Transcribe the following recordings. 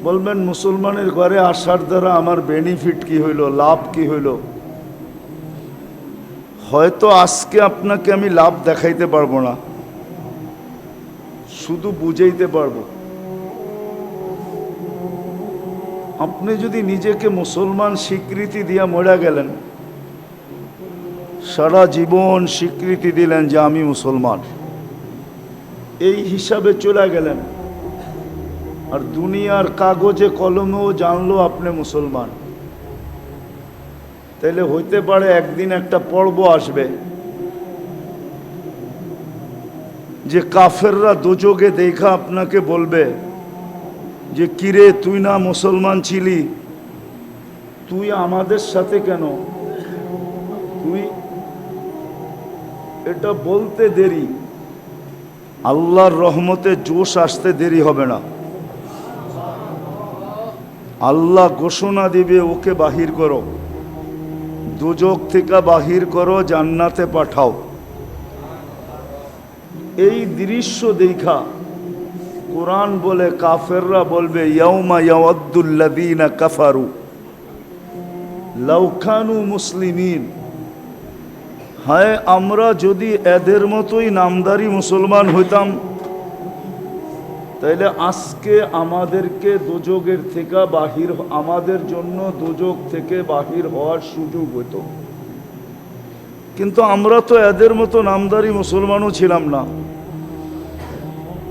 বলবেন মুসলমানের ঘরে আসার দ্বারা আমার বেনিফিট কি হইল, লাভ কি হইল? হয়তো আজকে আপনাকে আমি লাভ দেখাইতে পারবো না, শুধু বুঝাইতে পারবো। আপনি যদি নিজেকে মুসলমান স্বীকৃতি দিয়া মরে গেলেন, সারা জীবন স্বীকৃতি দিলেন যে আমি মুসলমান, এই হিসাবে চলে গেলেন, আর দুনিয়ার কাগজে কলমেও জানলো আপনি মুসলমান, তাইলে হইতে পারে একদিন একটা পর্ব আসবে যে কাফেররা দোজগে দেখা আপনাকে বলবে যে কিরে তুই না মুসলমান ছিলি, তুই আমাদের সাথে কেন? তুই এটা বলতে দেরি, আল্লাহর রহমতে জোশ আসতে দেরি হবে না। আল্লাহ ঘোষণা দিবে ওকে বাহির করো, দোজখ থেকে বাহির করো, জান্নাতে পাঠাও। এই দৃশ্য দেখা কোরআন বলে কাফেররা বলবে ইয়াউমা ইয়াওয়াদ্দুল্লাযীনা কাফারু লাউ কানু মুসলিমিন। হায় আমরা যদি এদের মতোই নামদারি মুসলমান হইতাম, তাইলে আজকে আমাদেরকে দোজখের থেকে বাহির, আমাদের জন্য দোজখ থেকে বাহির হওয়ার সুযোগ হইতো। কিন্তু আমরা তো এদের মতো নামদারি মুসলমানও ছিলাম না,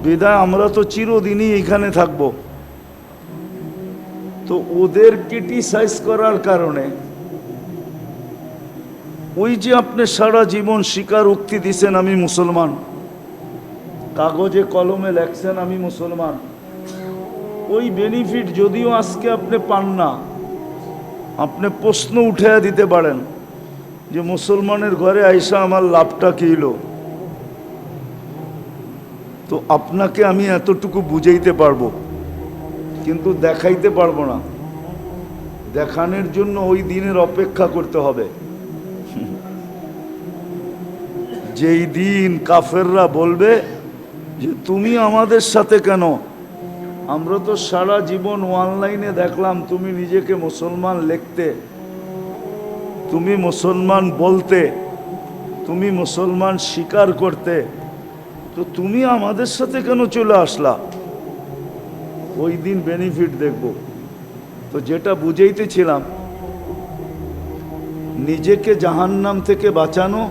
বিধায় আমরা তো চিরদিনই এখানে থাকব। তো ওদের ক্রিটিসাইজ করার কারণে, ওই যে আপনি সারা জীবন স্বীকারোক্তি দিছেন আমি মুসলমান, কাগজে কলমে লেখছেন আমি মুসলমান, ওই বেনিফিট যদিও আজকে আপনি পান না, আপনি প্রশ্ন উঠাইয়া দিতে পারেন যে মুসলমানের ঘরে আইসা আমার লাভটা কি হলো? তো আপনাকে আমি এতটুকু বুঝাইতে পারবো, কিন্তু দেখাইতে পারবো না। দেখানোর জন্য ওই দিনের অপেক্ষা করতে হবে, যেই দিন কাফেররা বলবে যে তুমি আমাদের সাথে কেন? আমরা তো সারা জীবন অনলাইনে দেখলাম তুমি নিজেকে মুসলমান লিখতে, তুমি মুসলমান বলতে, তুমি মুসলমান স্বীকার করতে, তো তুমি আমাদের সাথে কেন চলে আসলা? ওই দিন বেনিফিট দেখব। তো যেটা বুঝাইতেছিলাম, নিজেকে জাহান্নাম থেকে বাঁচানো,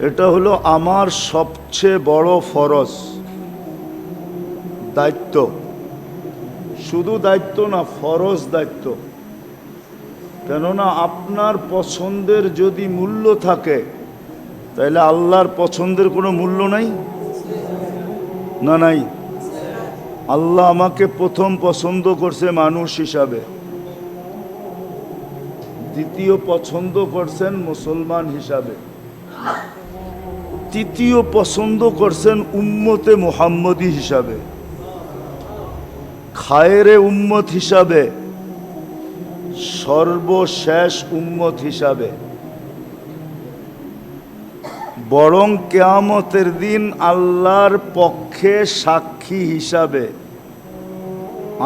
এটা হলো আমার সবচেয়ে বড় ফরজ, দায়িত্ব। শুধু দায়িত্ব না, ফরজ দায়িত্ব। কেননা আপনার পছন্দের যদি মূল্য থাকে, তাহলে আল্লাহর পছন্দের কোনো মূল্য নাই না? নাই। আল্লাহ আমাকে প্রথম পছন্দ করছে মানুষ হিসাবে, দ্বিতীয় পছন্দ করছেন মুসলমান হিসাবে, তৃতীয় পছন্দ করছেন উম্মতে মুহাম্মদী হিসাবে, খায়েরে উম্মত হিসাবে, সর্বশেষ উম্মত হিসাবে, বরং কিয়ামতের দিন আল্লাহর পক্ষে সাক্ষী হিসাবে।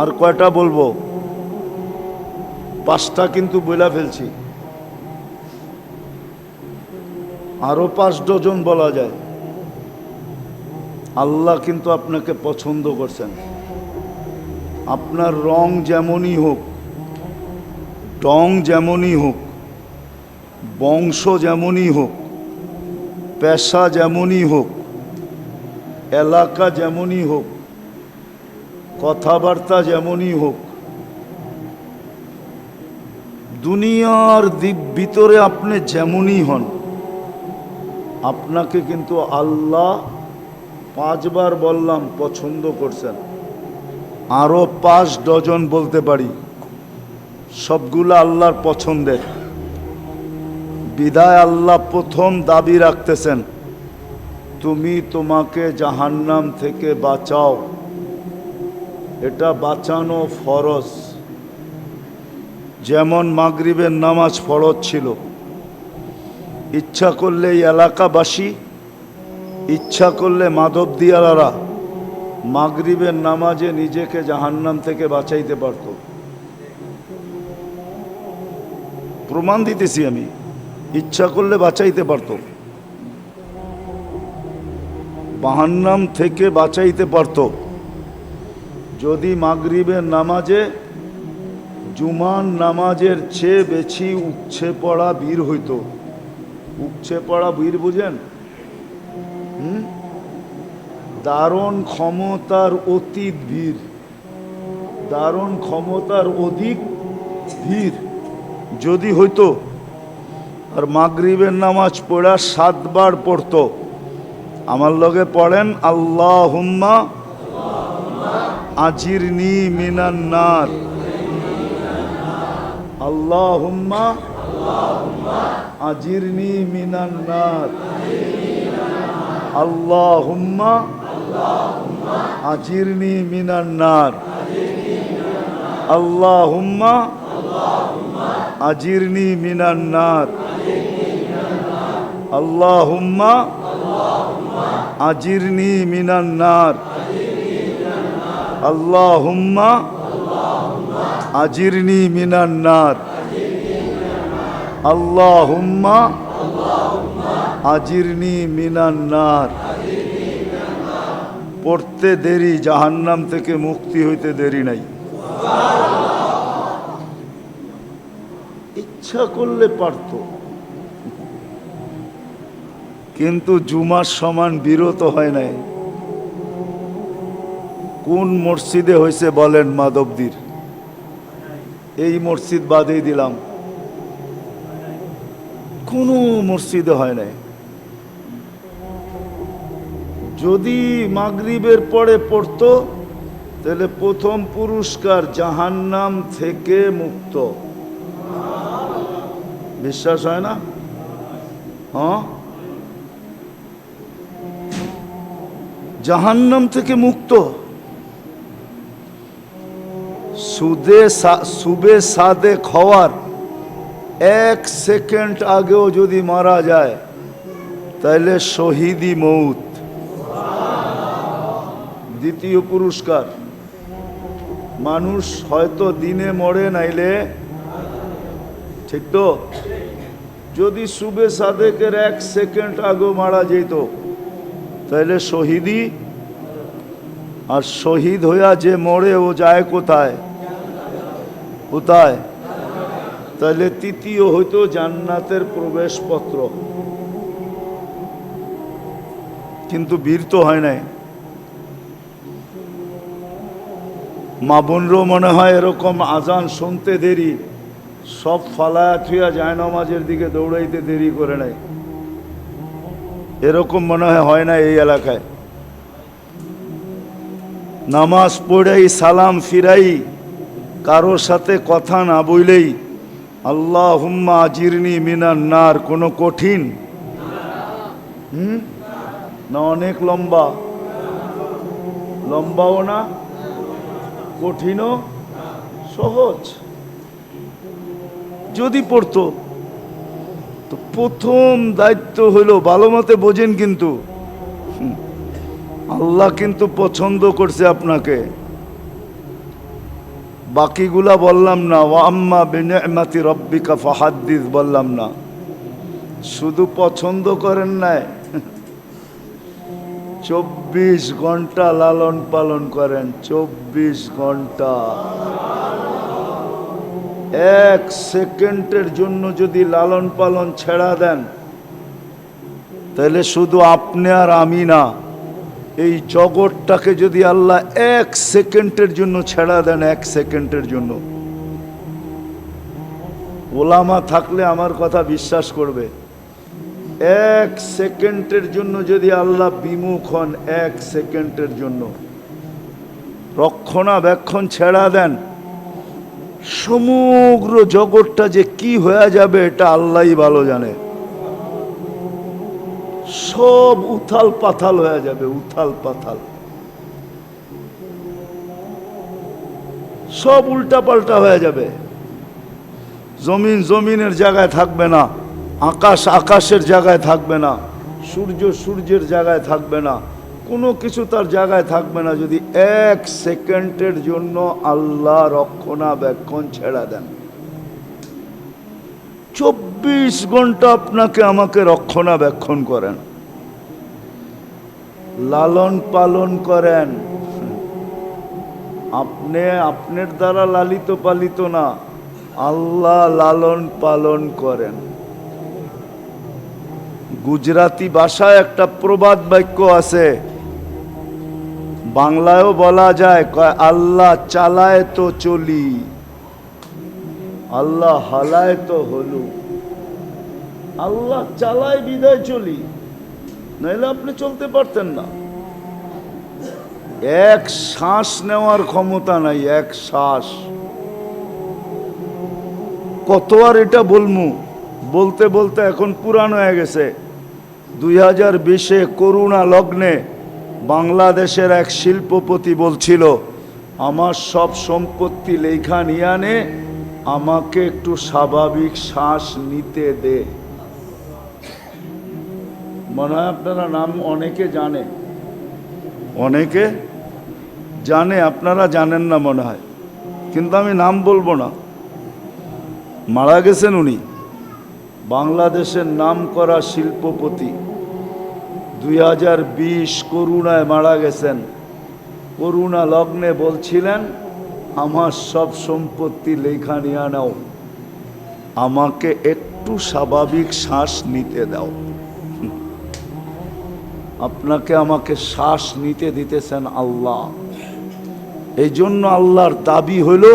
আর কয়টা বলবো? 5টা কিন্তু বইলা ফেলছি, আরো 5 ডজন বলা যায়। আল্লাহ কিন্তু আপনাকে পছন্দ করছেন, আপনার রং যেমনই হোক, টং যেমনই হোক, বংশ যেমনই হোক, পেশা যেমনই হোক, এলাকা যেমনই হোক, কথাবার্তা যেমনই হোক, দুনিয়ার ভিতরে আপনি যেমনই হন, আপনাকে কিন্তু আল্লাহ 5 বার বললাম পছন্দ করছেন। আরো 5 ডজন বলতে পারি, সবগুলো আল্লাহর পছন্দের। বিধায় আল্লাহ প্রথম দাবি রাখতেছেন, তুমি তোমাকে জাহান্নাম থেকে বাঁচাও। এটা বাঁচানো ফরজ। যেমন মাগরিবের নামাজ ফরজ ছিল, ইচ্ছা করলে এই এলাকাবাসী, ইচ্ছা করলে মাধবদিয়ালারা, মাগরিবের নামাজে নিজেকে জাহান্নাম থেকে বাঁচাইতে পারত। প্রমাণ দিতেছি আমি, ইচ্ছা করলে বাঁচাইতে পারত, জাহান্নাম থেকে বাঁচাইতে পারত যদি মাগরিবের নামাজে জুমার নামাজের চেয়ে বেশি উপচে পড়া বীর হইত। উপচে পড়া বীর বুঝেন? দারুণ ক্ষমতার অতীত বীর, দারুণ ক্ষমতার অধিক বীর যদি হইতো, আর মাগরিবের নামাজ পড়া 7 বার পড়তো। আমার লগে পড়েন, আল্লাহুম্মা আজিরনি মিনান নার, আল্লাহুম্মা আজিরনি মিনান নার, আল্লাহুম্মা আজিরনি মিনান নার, আল্লাহুম্মা আজিরনি মিনান নার, আল্লাহুম্মা আজিরনি মিনান নার, আল্লাহুম্মা আজিরনি মিনান নার, আল্লাহুম্মা আজিরনি মিনান নার। পড়তে দেরি, জাহান্নাম থেকে মুক্তি হইতে দেরি নাই। ইচ্ছা করলে পারত, কিন্তু জুমার সমান বিরত হয় নাই। কোন মসজিদে হয়েছে বলেন? মাধবদীর এই মসজিদ বাদেই দিলাম, কোনো মসজিদে হয় নাই। যদি মাগরিবের পরে পড়তো তাহলে প্রথম পুরস্কার জাহান্নাম থেকে মুক্ত। বিশ্বাস হয় না? হ্যাঁ, জাহান্নাম থেকে মুক্ত। সুবে সাদে খাওয়ার 1 সেকেন্ড আগেও যদি মারা যায় তাহলে শহীদি মৌত। দ্বিতীয় পুরস্কার, মানুষ হয়তো দিনে মরে নাইলে, ঠিক তো? যদি সুবে সাদেকের 1 সেকেন্ড আগেও মারা যেত তাহলে শহীদি। আর শহীদ হইয়া যে মরে ও যায় কোথায়? কোথায়? তাহলে তৃতীয় হইতো জান্নাতের প্রবেশপত্র। কিন্তু বীর তো হয় নাই। মা বোনরও মনে হয় এরকম আজান শুনতে দেরি, সব ফালায়া থুয়া যায় নামাজের দিকে দৌড়াইতে দেরি করে নাই। এরকম মনে হয় না এই এলাকায়। নামাজ পড়েই সালাম ফিরাই, কারোর সাথে কথা না বইলেই আল্লাহুম্মা আজিরনি মিনান নার কোনো কঠিন না? অনেক লম্বা, লম্বাও না, কঠিনও, সহজ। যদি পড়তো তো প্রথম দায়িত্ব হলো, ভালো মতে বোঝেন কিন্তু, আল্লাহ কিন্তু পছন্দ করছে আপনাকে। বাকিগুলা বললাম না, ওয়া আম্মা বিনি'মাতি রাব্বিকা ফাহাদ্দিস বললাম না, শুধু পছন্দ করেন নাই, 24 ঘন্টা লালন পালন করেন। 24 ঘন্টা। 1 সেকেন্ডের জন্য যদি লালন পালন ছেড়া দেন তাহলে শুধু আপনি আর আমি না, এই জগৎটাকে যদি আল্লাহ 1 সেকেন্ডের জন্য ছেড়া দেন, 1 সেকেন্ডের জন্য, ওলামা থাকলে আমার কথা বিশ্বাস করবে, 1 সেকেন্ডের জন্য যদি আল্লাহ বিমুখ হন, 1 সেকেন্ডের জন্য রক্ষণাবেক্ষণ ছেড়া দেন, সমগ্র জগৎটা যে কি হয়ে যাবে এটা আল্লাহই ভালো জানে। সব উথাল পাথাল হয়ে যাবে, উথাল পাথাল, সব উল্টা পাল্টা হয়ে যাবে। জমিন জমিনের জায়গায় থাকবে না, আকাশ আকাশের জায়গায় থাকবে না, সূর্য সূর্যের জায়গায় থাকবে না, কোনো কিছু তার জায়গায় থাকবে না যদি 1 সেকেন্ডের জন্য আল্লাহ রক্ষণাবেক্ষণ ছেড়ে দেন। 24 ঘন্টা আপনাকে আমাকে রক্ষণাবেক্ষণ করেন, লালন পালন করেন। আপনি আপনার দ্বারা লালিত পালিত না, আল্লাহ লালন পালন করেন। গুজরাটি ভাষায় একটা প্রবাদ বাক্য আছে, বাংলায়ও বলা যায়, কয় আল্লাহ চালায় তো চলি, আল্লাহ হালায় তো হলু। আল্লাহ চালায় বিদায় চলি, নাইলে আপনি চলতে পারতেন না। এক শ্বাস নেওয়ার ক্ষমতা নাই, এক শ্বাস। কত আর এটা বলমু, বলতে বলতে এখন পুরান হয়ে গেছে। 2020-এ করোনা লগ্নে বাংলাদেশের এক শিল্পপতি বলছিল, আমার সব সম্পত্তি লেখা নিয়ে আনে, আমাকে একটু স্বাভাবিক শ্বাস নিতে দে। মনে হয় আপনারা নাম অনেকে জানে, অনেকে জানে, আপনারা জানেন না মনে হয়, কিন্তু আমি নাম বলবো না। মারা গেছেন উনি, বাংলাদেশের নামকরা শিল্পপতি। 2020 করোনায় মারা গেছেন। করোনা লগ্নে বলছিলেন, আমার সব সম্পত্তি লেখা নিয়ে নাও, আমাকে একটু স্বাভাবিক শ্বাস নিতে দাও। আপনাকে আমাকে শ্বাস নিতে দিতেছেন আল্লাহ। এই জন্য আল্লাহর দাবি হইল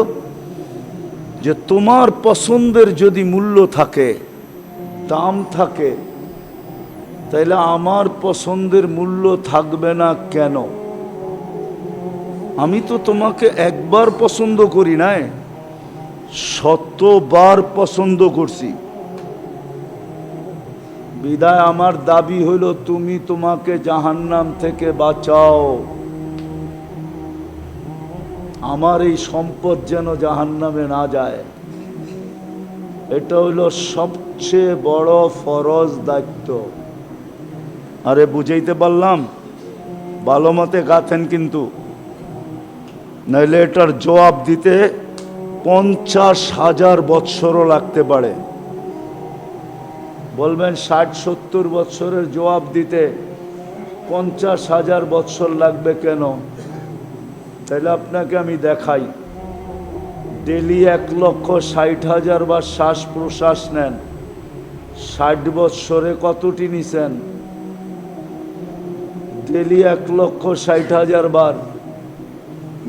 যে তোমার পছন্দের যদি মূল্য থাকে, দাম থাকে, তাইলে আমার পছন্দের মূল্য থাকবে না কেন? আমি তো তোমাকে একবার পছন্দ করি নাই, 100বার পছন্দ করছি। বিদায় আমার দাবি হইল তুমি তোমাকে জাহান্নাম থেকে বাঁচাও, আমার এই সম্পদ যেন জাহান্নামে না যায়। এটা হইল সবচেয়ে বড় ফরজ দায়িত্ব। আরে বুঝাইতে পারলাম? ভালো মতে গাথেন কিন্তু, নাইলে এটার জবাব দিতে 50,000 বৎসরও লাগতে পারে। বলবেন 60-70 বৎসরের জবাব দিতে 50,000 বৎসর লাগবে কেন? তাহলে আপনাকে আমি দেখাই, ডেলি 1,60,000 বার শ্বাস প্রশ্বাস নেন, 60 বৎসরে কতটি নিছেন? ডেলি 1,60,000 বার,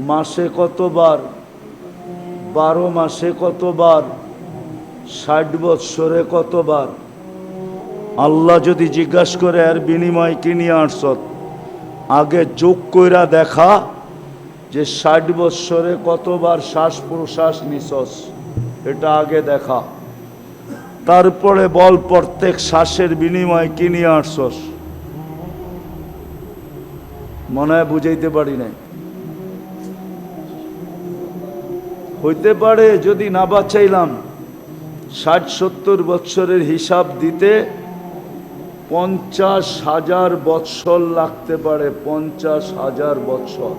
মাসে কতবার? 12 মাসে কতবার? 60 বৎসরে কতবার? আল্লাহ যদি জিজ্ঞাসা করে এর বিনিময় কি নিয়ে আসছ, আগে যোগ কইরা দেখা যে 60 বৎসরে কতবার শ্বাস প্রশ্বাস নিছস, এটা আগে দেখা। তারপরে বল প্রত্যেক শ্বাসের বিনিময় কি নিয়ে আসছস। মনে হয় বুঝাইতে পারি নাই। হইতে পারে যদি না বাঁচাইলাম 60-70 বৎসরের হিসাব দিতে 50,000 বৎসর লাগতে পারে। 50,000 বৎসর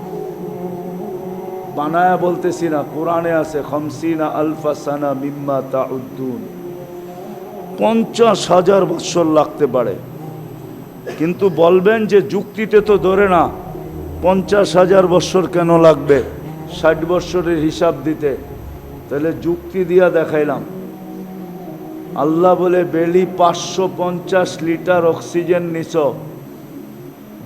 বানায়া বলতেছি না, কোরআনে আছে 50 আলফা সানা মিম্মা তাউদ্দুন। 50,000 বৎসর লাগতে পারে। কিন্তু বলবেন যে যুক্তিতে তো ধরে না, 50,000 বৎসর কেন লাগবে 60 বৎসরের হিসাব দিতে? তাহলে যুক্তি দিয়া দেখাইলাম। আল্লাহ বলে বেলি 550 লিটার অক্সিজেন নিছ,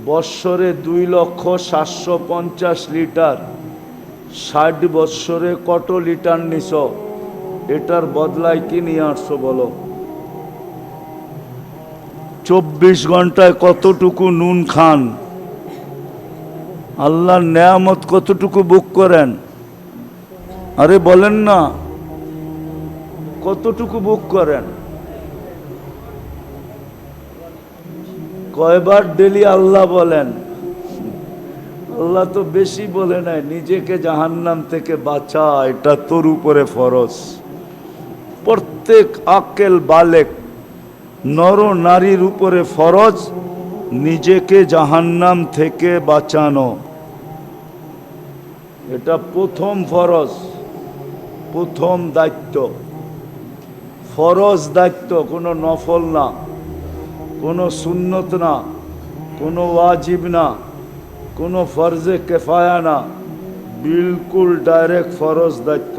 বৎসরে 2,750,000 লিটার, 60 বৎসরে কত লিটার নিছ? এটার বদলায় কি নিয়ে আসছো বলো? 24 ঘন্টায় কতটুকু নুন খান? আল্লাহর নেয়ামত কতটুকু বুক করেন? আরে বলেন না, কতটুকু বুক করেন? কয়বার ডেলি আল্লাহ বলেন? আল্লাহ তো বেশি বলে নাই, নিজেকে জাহান্নাম থেকে বাঁচা, এটা তোর উপরে ফরজ। প্রত্যেক আকেল বালেক নর নারীর উপরে ফরজ নিজেকে জাহান্নাম থেকে বাঁচানো, এটা প্রথম ফরজ, প্রথম দায়িত্ব, ফরজ দায়িত্ব, কোনো নফল না, কোনো সুন্নত না, কোনো ওয়াজিব না, কোনো ফরজে কেফায়া না, বিলকুল ডাইরেক্ট ফরজ দায়িত্ব।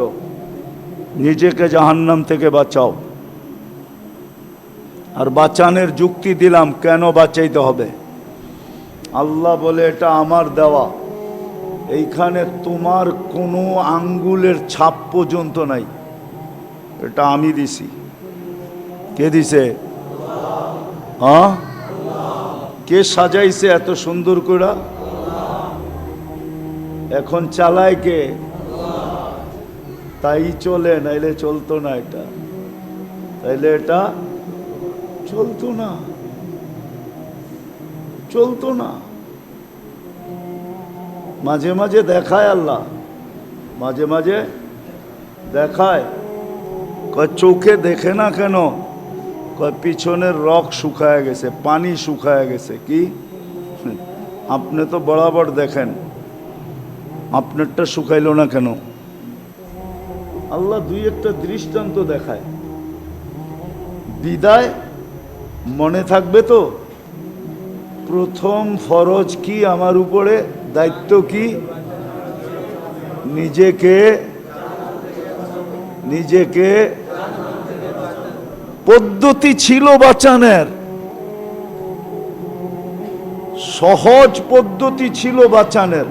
নিজেকে জাহান্নাম থেকে বাঁচাও। আর বাঁচানোর যুক্তি দিলাম, কেন বাঁচাইতে হবে। আল্লাহ বলে এটা আমার দেওয়া, এইখানে তোমার কোনো আঙ্গুলের ছাপ পর্যন্ত নাই, এটা আমি দিছি। কে দিছে? হ্যাঁ, কে সাজাইছে এত সুন্দর করে? এখন চালায় কে? তাই চলে, নাইলে চলতো না এটা, তাইলে এটা চলতো না, চলতো না। মাঝে মাঝে দেখায় আল্লাহ, মাঝে মাঝে দেখায়, কয় চোখে দেখে না কেন? কয় পিছনের রক শুকায় গেছে, পানি শুকায় গেছে। কি আপনি তো বরাবর দেখেন, আপনারটা শুকাইল না কেন? আল্লাহ দুই একটা দৃষ্টান্ত দেখায়, বিদায় মনে থাকবে তো। প্রথম ফরজ কি আমার উপরে, দায়িত্ব কি? নিজেকে, নিজেকে পদ্ধতি ছিল বাঁচানোর, সহজ পদ্ধতি ছিল বাঁচানোর,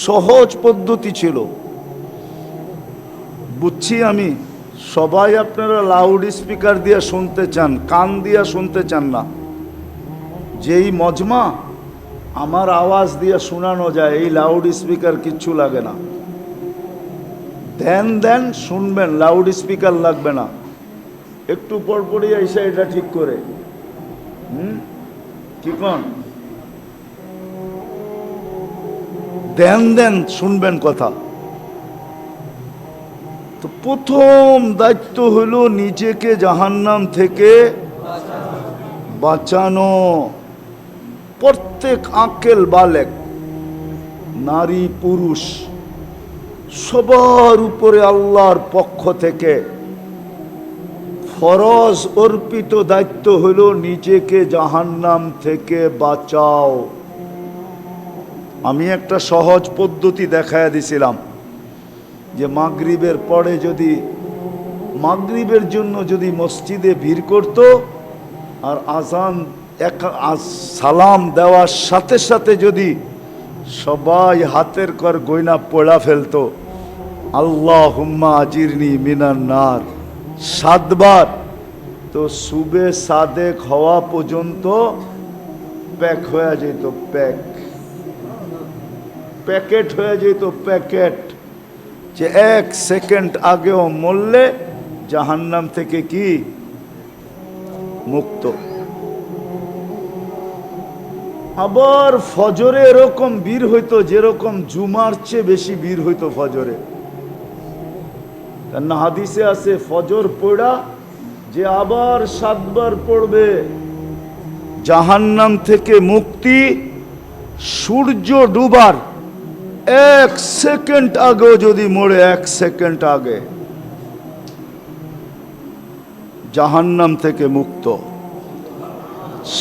সহজ পদ্ধতি ছিল। বুঝছি আমি, সবাই আপনারা লাউড স্পিকার দিয়ে শুনতে চান, কান দিয়ে শুনতে চান না। যেই মজমা আমার আওয়াজ দিয়ে শোনানো যায়, এই লাউড স্পিকার কিচ্ছু লাগে না। ধ্যান দেন, শুনবেন, লাউড স্পিকার লাগবে না। একটু পরপরই এসে এটা ঠিক করে, কি কন? ধ্যান দেন, শুনবেন কথা। তো প্রথম দায়িত্ব হলো নিজেকে জাহান্নাম থেকে বাঁচানো। প্রত্যেক আকেল বালেক, নারী পুরুষ, সবার উপরে আল্লাহর পক্ষ থেকে ফরজ অর্পিত দায়িত্ব হলো নিজেকে জাহান্নাম থেকে বাঁচাও। আমি একটা সহজ পদ্ধতি দেখায় দিছিলাম, যে মাগরিবের পরে যদি, মাগরিবের জন্য যদি মসজিদে ভিড় করত, আর আজান সালাম দেওয়ার সাথে সাথে যদি সবাই হাতের কর গয়না পড়া ফেলতো, আল্লাহুম্মা আজিরনি মিনান নার 7 বার, তো সুবে সাদেক হওয়া পর্যন্ত প্যাক হয়ে যেত, প্যাকেট হয়ে যেত, প্যাকেট। যে 1 সেকেন্ড আগেও মরলে জাহান্নাম থেকে কি মুক্ত। আবার ফজরে এরকম বীর হইতো, যেরকম জুমার চেয়ে বেশি বীর হইতো ফজরে। কেন হাদিসে আছে, ফজর পড়া যে আবার 7 বার পড়বে, জাহান্নাম থেকে মুক্তি সূর্য ডুবার 1 সেকেন্ড আগেও যদি মরে, 1 সেকেন্ড আগে জাহান্নাম থেকে মুক্ত।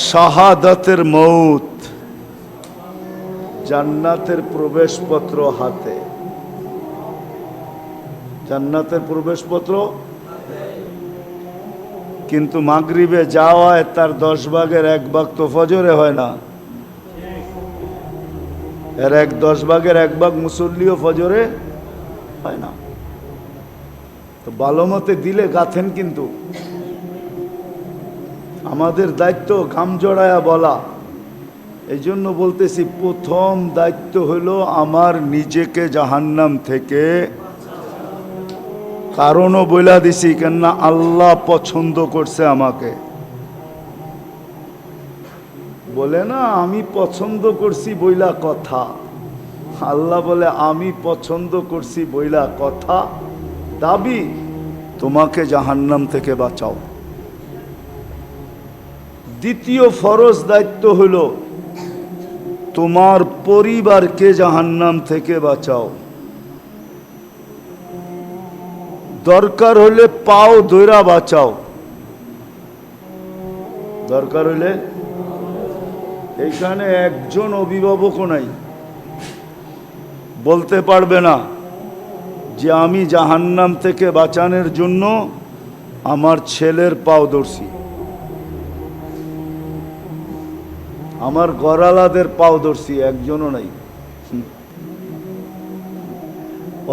শাহাদাতের মৌত, জান্নাতের প্রবেশপত্র হাতে, জান্নাতের প্রবেশপত্র। কিন্তু মাগরিবে যাওয়ায় তার 10 ভাগের 1 ভাগ তো ফজরে হয় না, এর 10 ভাগের 1 ভাগ মুসল্লিও ফজরে হয় না। তো ভালো মতে দিলে গাথেন। কিন্তু আমাদের দায়িত্ব ঘাম জড়ায়া বলা। এই জন্য বলতেছি, প্রথম দায়িত্ব হলো আমার নিজেকে জাহান্নাম থেকে। কারণও বইলা দিছি, কেননা আল্লাহ পছন্দ করছে আমাকে। বলে না আমি পছন্দ করছি বইলা কথা, আল্লাহ বলে আমি পছন্দ করছি বইলা কথা, দাবি তোমাকে জাহান্নাম থেকে বাঁচাও। দ্বিতীয় ফরজ দায়িত্ব হলো তোমার পরিবারকে জাহান্নাম থেকে বাঁচাও। দরকার হলে পাও ধইরা বাঁচাও, দরকার হলে। এখানে একজন অভিভাবকও নাই বলতে পারবে না যে আমি জাহান্নাম থেকে বাঁচানোর জন্য আমার ছেলের পাও ধরছি, আমার গড়ালাদের পাও ধরছি, একজনও নাই।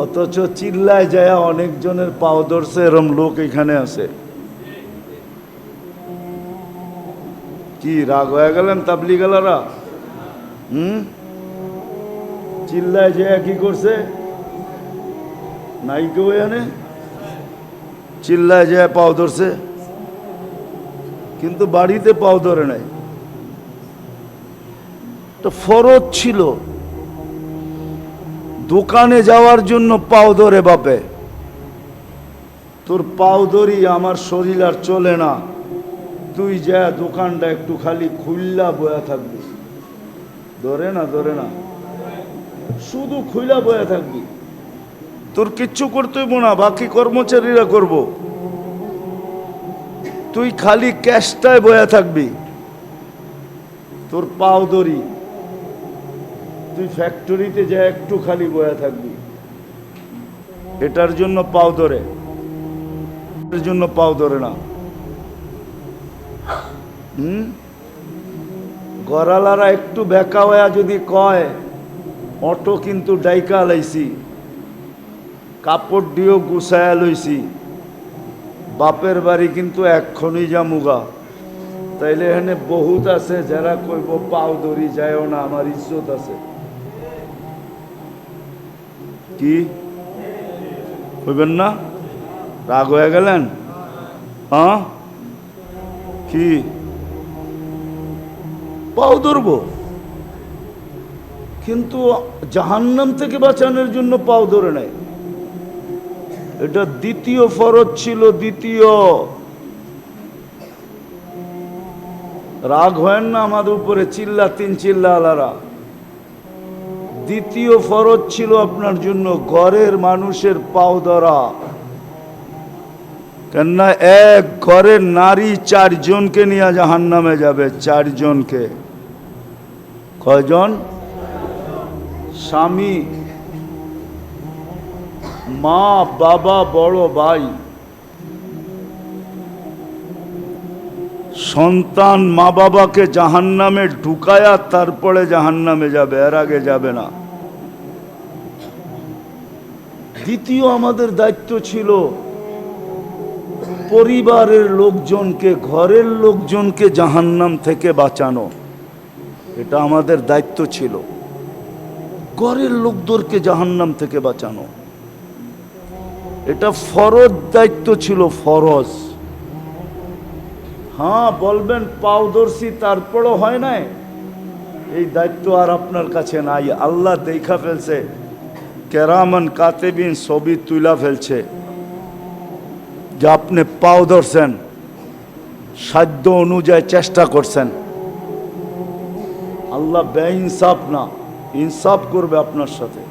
অথচ চিল্লায় যায় অনেকজনের পাও ধরছে, এরম লোক এখানে আছে। কি রাগ হয়ে গেলেন তাবলিগালারা? চিল্লায় যায় কি করছে? নাই কেউ এখানে চিল্লায় যায় পাও ধরছে, কিন্তু বাড়িতে পাও ধরে নাই। তো ফরজ ছিল দোকানে যাওয়ার জন্য পাও ধরে বাপে, তোর পাও ধরি আমার শরীর আর চলে না, তুই যা দোকানটা একটু খালি খুললা বয়া থাকবি। ধরে না? ধরে না? শুধু খুইলা বয়া থাকবি, তোর কিচ্ছু করতে হইব না, বাকি কর্মচারীরা করব, তুই খালি ক্যাশটায় বয়া থাকবি, তোর পাও ধরি, তুই ফ্যাক্টরিতে যা একটু খালি বয়া থাকবি। এটার জন্য পাও ধরে, এর জন্য পাও ধরে না। গড়ালারা একটু বেকা হয়া যদি কয় অটো কিন্তু ডাইকা লাইছি, কাপড় দিয়েও গুছায়া লইছি, বাপের বাড়ি কিন্তু এক্ষণি জামুগা, তাইলে এখানে বহুত আছে যারা কইব পাও ধরি যায়ও না, আমার ইজ্জত আছে। কি কইবেন না? রাগ হয়ে গেলেন? হ্যাঁ, কি পাও ধরবো, কিন্তু জাহান্নাম থেকে বাঁচানোর জন্য পাও ধরে নাই। এটা দ্বিতীয় ফরজ ছিল। দ্বিতীয়, রাগ হয় না আমাদের উপরে, চিল্লা আলারা। দ্বিতীয় ফরজ ছিল আপনার জন্য ঘরের মানুষের পাও ধরা। কেননা এক ঘরের নারী 4 জনকে নিয়ে জাহান্নামে যাবে। 4 জনকে। কয়জন? স্বামী, মা, বাবা, বড় ভাই, সন্তান মা বাবাকে জাহান্নামে ঢুকায়া তারপরে জাহান্নামে যাবে, এর আগে যাবে না। দ্বিতীয় আমাদের দায়িত্ব ছিল পরিবারের লোকজনকে, ঘরের লোকজনকে জাহান্নাম থেকে বাঁচানো। এটা আমাদের দায়িত্ব ছিল, ঘরের লোকদেরকে জাহান্নাম থেকে বাঁচানো। এটা ফরজ দায়িত্ব ছিল, ফরজ। হ্যাঁ বলবেন পাও ধরছি তারপরও হয় নাই, এই দায়িত্ব আর আপনার কাছে নাই। আল্লাহ দেখা ফেলছে, কেরামান কাতেবিন ছবি তুলা ফেলছে যে আপনি পাও ধরছেন, সাধ্য অনুযায়ী চেষ্টা করছেন। আল্লাহ বেইনসাফ না, ইনসাফ করবে আপনার সাথে।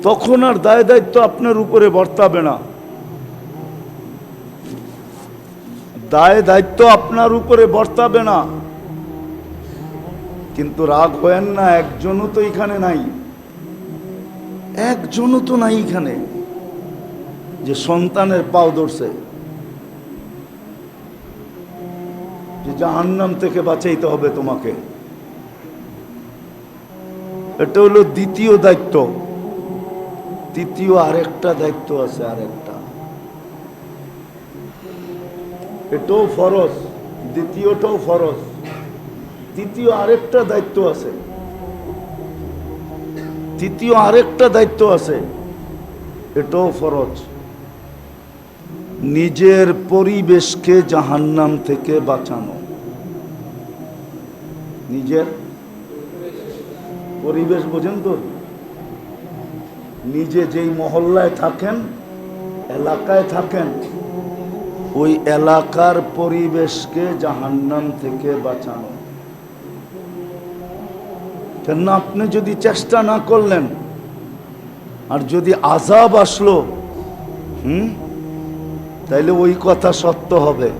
তখন আর দায় দায়িত্ব আপনার উপরে বর্তাবে না, দায় দায়িত্ব আপনার উপরে বর্তাবে না। কিন্তু রাগ হয়েন না, একজনও তো এখানে নাই, একজনও তো নাই এখানে যে সন্তানের পাও ধরছে, যে জাহান্নাম থেকে বাঁচাইতে হবে তোমাকে। এটা হলো দ্বিতীয় দায়িত্ব। তৃতীয় আরেকটা দায়িত্ব আছে, আরেকটা, এটাও ফরজ, দ্বিতীয়টাও ফরজ। তৃতীয় আরেকটা দায়িত্ব আছে, তৃতীয় আরেকটা দায়িত্ব আছে, এটাও ফরজ। নিজের পরিবেশকে জাহান্নাম থেকে বাঁচানো। নিজের পরিবেশ বোঝেন তো? নিজে যেই মহল্লায় থাকেন, এলাকায় থাকেন, ওই এলাকার পরিবেশকে জাহান্নাম থেকে বাঁচানো। কেন আপনি যদি চেষ্টা না করলেন, আর যদি আযাব আসলো, তাইলে ওই কথা সত্য হবে।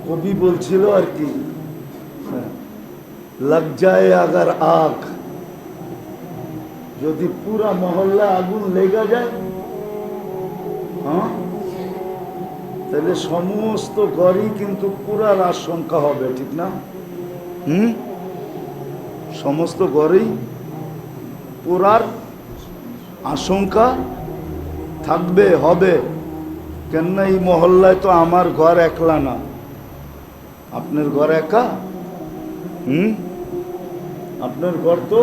কবি বলছিল আর কি, লাগ যায় আগার আগ, যদি পুরা মহল্লা আগুন লেগে যায়, তাহলে সমস্ত ঘরই কিন্তু পুরার আশঙ্কা হবে, ঠিক না? সমস্ত ঘরেই পুরার আশঙ্কা থাকবে, হবে। কেননা এই মহল্লায় তো আমার ঘর একলা না, আপনার ঘর একা। আপনার ঘর তো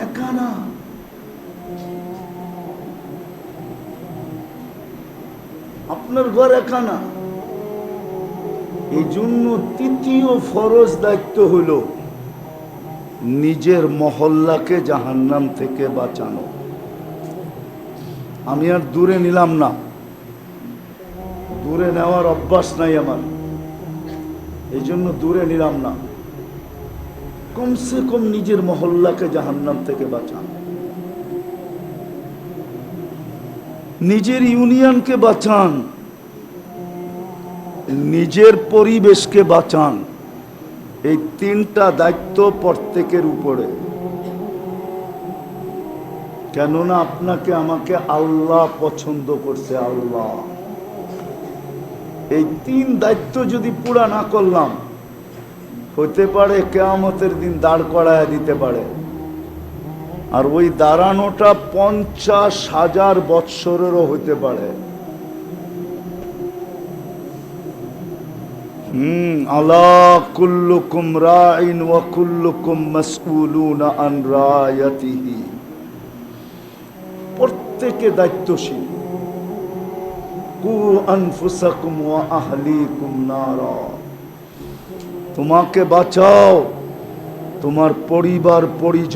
একা না। আপনার ঘর একা না। এই জন্য তৃতীয় ফরজ দায়িত্ব হইল নিজের মহল্লাকে জাহান্নাম থেকে বাঁচানো। আমি আর দূরে নিলাম না, দূরে নেওয়ার অভ্যাস নাই আমার, এই জন্য দূরে নিলাম না। কমসে কম নিজের মহল্লাকে জাহান্নাম থেকে বাঁচান, নিজের ইউনিয়নকে বাঁচান, নিজের পরিবেশকে বাঁচান। এই তিনটা দায়িত্ব প্রত্যেকের উপরে। কেননা আপনাকে আমাকে আল্লাহ পছন্দ করছে, আল্লাহ। এই তিন দায়িত্ব যদি পুরা না করলাম, হতে পারে কিয়ামতের দিন দাঁড় করায় দিতে পারে। আর ওই দাঁড়ানোটা 50,000 বৎসরেরও হতে পারে। আলা কুল্লুকুম রাইন ওয়া কুল্লুকুম মাসউলুনা আন রায়াতিহি। প্রত্যেকে দায়িত্বশীল। কু আনফুসাকুম ওয়া আহলিকুম নারা। তোমাকে বাঁচাও, তোমার পরিবার পরিজন